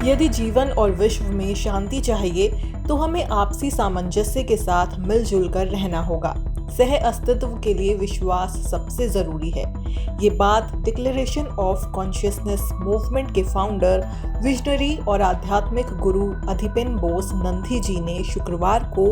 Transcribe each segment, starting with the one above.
यदि जीवन और विश्व में शांति चाहिए तो हमें आपसी सामंजस्य के साथ मिलजुल कर रहना होगा। सह अस्तित्व के लिए विश्वास सबसे जरूरी है। ये बात डिक्लेरेशन ऑफ कॉन्शियसनेस मूवमेंट के फाउंडर, विजनरी और आध्यात्मिक गुरु अधिपेन बोस नंदी जी ने शुक्रवार को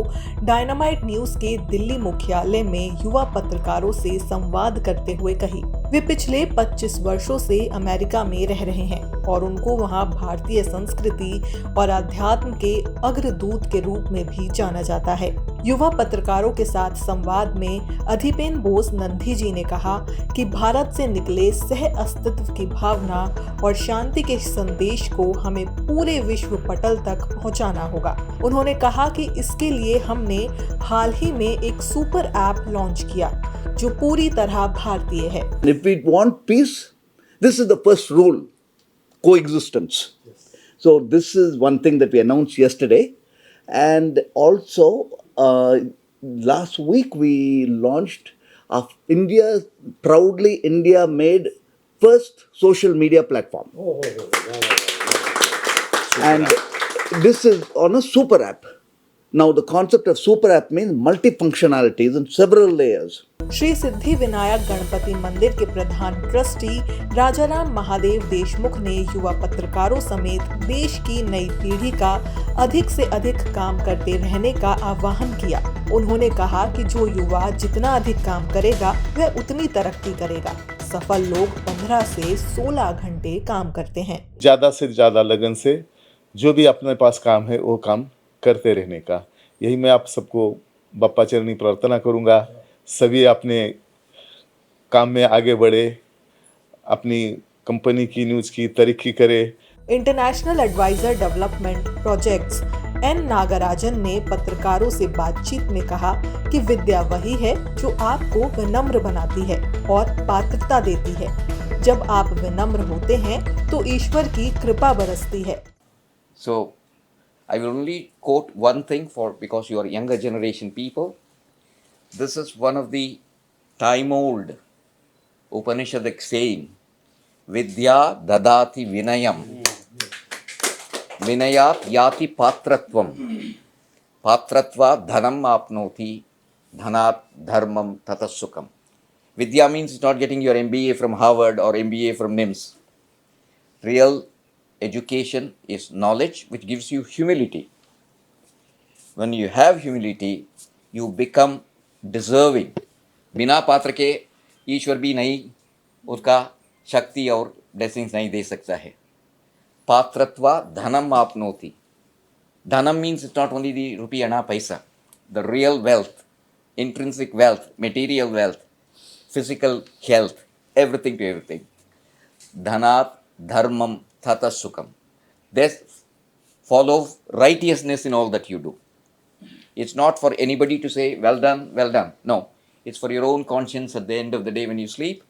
डायनामाइट न्यूज के दिल्ली मुख्यालय में युवा पत्रकारों से संवाद करते हुए कही। वे पिछले 25 वर्षों से अमेरिका में रह रहे हैं और उनको वहां भारतीय संस्कृति और अध्यात्म के अग्रदूत के रूप में भी जाना जाता है। युवा पत्रकारों के साथ संवाद में अधिपेन बोस नंदी जी ने कहा कि भारत से निकले सह अस्तित्व की भावना और शांति के संदेश को हमें पूरे विश्व पटल तक पहुंचाना होगा। उन्होंने कहा कि इसके लिए हमने हाल ही में एक सुपर ऐप लॉन्च किया जो पूरी तरह भारतीय है। If we want peace, this is the first rule, coexistence. So this is one thing that we announced yesterday, and also last week we launched India made first social media platform. And this is on a super app. Now the concept of super app means multi-functionalities and several layers. Shri Siddhi Vinayak Ganpati मंदिर के प्रधान trustee Rajaram Mahadev Deshmukh ने युवा पत्रकारों समेत देश की नई पीढ़ी का अधिक से अधिक काम करते रहने का आह्वान किया। उन्होंने कहा कि जो युवा जितना अधिक काम करेगा वह उतनी तरक्की करेगा। सफल लोग 15 से 16 घंटे काम करते हैं। ज्यादा से ज्यादा लगन से जो भी अपने पास काम है वो काम करते रहने का, यही मैं आप सबको बप्पा चरणी प्रार्थना करूंगा। सभी अपने काम में आगे बढ़े, अपनी कंपनी की न्यूज की तरक्की करे। International adviser development projects N Nagarajan ने पत्रकारों से बातचीत में कहा कि विद्या वही है जो आपको विनम्र बनाती है और पात्रता देती है। जब आप विनम्र होते हैं तो ईश्वर की कृपा बरसती है। So I will only quote one thing because you are younger generation people. This is one of the time-old Upanishadic saying, Vidya dadati vinayam, vinayat yati patratvam, patratva dhanam apnoti, dhanat dharmam tatasukam. Vidya means not getting your MBA from Harvard or MBA from NIMS. Real education is knowledge which gives you humility. When you have humility, you become deserving. बिना पात्र के ईश्वर भी नहीं उसका शक्ति और blessings नहीं दे सकता है। पात्रत्वा धनम आपनोति. Dhanam means it's not only the rupee ana paisa, the real wealth, intrinsic wealth, material wealth, physical health, everything to everything. Dhanat dharmam tata sukam. This follow righteousness in all that you do. It's not for anybody to say, well done, well done. No, it's for your own conscience at the end of the day when you sleep,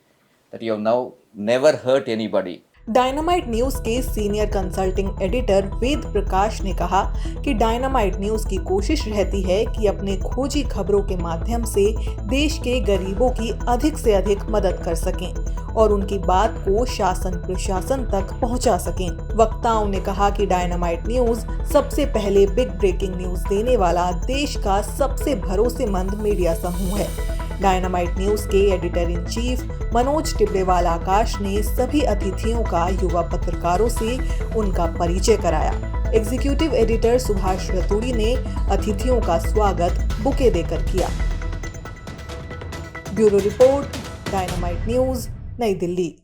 that you have now never hurt anybody. Dynamite news के senior consulting editor Ved Prakash ने कहा कि dynamite news की कोशिश रहती है कि अपने खोजी खबरों के माध्यम से देश के गरीबों की अधिक से अधिक मदद कर सकें और उनकी बात को शासन प्रशासन तक पहुंचा सकें। वक्ताओं ने कहा कि डायनामाइट न्यूज सबसे पहले बिग ब्रेकिंग न्यूज देने वाला देश का सबसे भरोसेमंद मीडिया समूह है। डायनामाइट न्यूज के एडिटर इन चीफ मनोज टिब्बेवाल आकाश ने सभी अतिथियों का युवा पत्रकारों से उनका परिचय कराया। एग्जीक्यूटिव एडिटर सुभाष रतूड़ी ने अतिथियों का स्वागत बुके देकर किया। ब्यूरो रिपोर्ट, डायनामाइट न्यूज, नई दिल्ली।